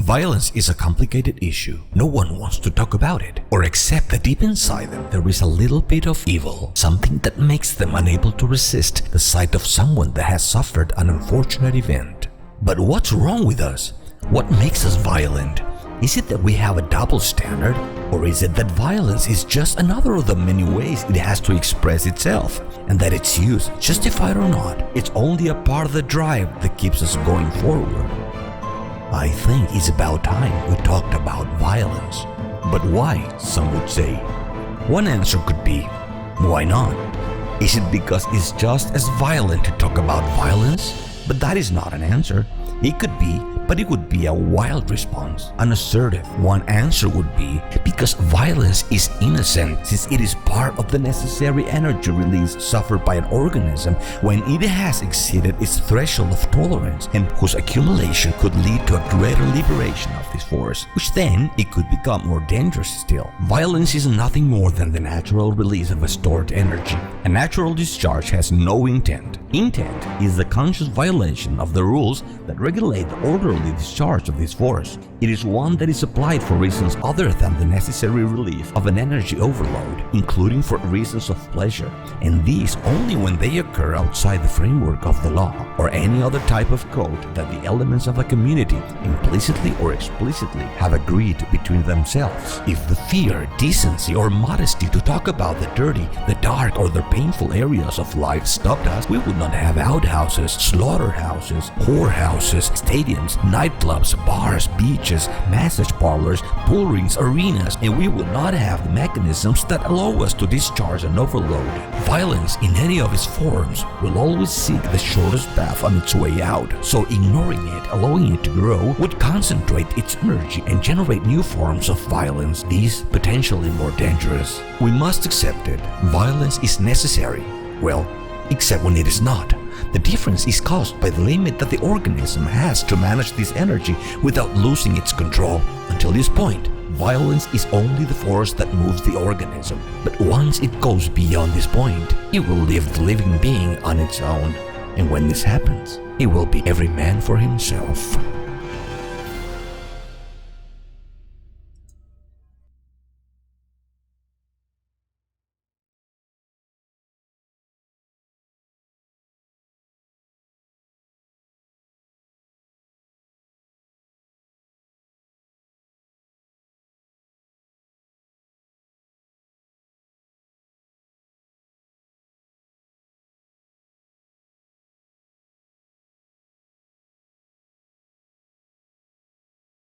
Violence is a complicated issue. No one wants to talk about it or accept that deep inside them there is a little bit of evil, something that makes them unable to resist the sight of someone that has suffered an unfortunate event. But what's wrong with us? What makes us violent? Is it that we have a double standard, or is it that violence is just another of the many ways it has to express itself, and that its use, justified or not, it's only a part of the drive that keeps us going forward? I think it's about time we talked about violence. But why, some would say? One answer could be, why not? Is it because it's just as violent to talk about violence? But that is not an answer. It could be, but it would be a wild response, an assertive. One answer would be because violence is innocent, since it is part of the necessary energy release suffered by an organism when it has exceeded its threshold of tolerance, and whose accumulation could lead to a greater liberation of this force, which then it could become more dangerous still. Violence is nothing more than the natural release of a stored energy. A natural discharge has no intent. Intent is the conscious violation of the rules that regulate the orderly discharge of this force. It is one that is applied for reasons other than the necessary relief of an energy overload, including for reasons of pleasure, and these only when they occur outside the framework of the law or any other type of code that the elements of a community, implicitly or explicitly, have agreed between themselves. If the fear, decency, or modesty to talk about the dirty, the dark, or the painful areas of life stopped us, we would not have outhouses, slaughterhouses, whorehouses, stadiums, nightclubs, bars, beaches, massage parlors, pool rings, arenas, and we would not have the mechanisms that allow us to discharge an overload. Violence in any of its forms will always seek the shortest path on its way out, so ignoring it, allowing it to grow, would concentrate its energy and generate new forms of violence, these potentially more dangerous. We must accept it. Violence is necessary. Well, except when it is not. The difference is caused by the limit that the organism has to manage this energy without losing its control. Until this point, violence is only the force that moves the organism. But once it goes beyond this point, it will leave the living being on its own. And when this happens, it will be every man for himself.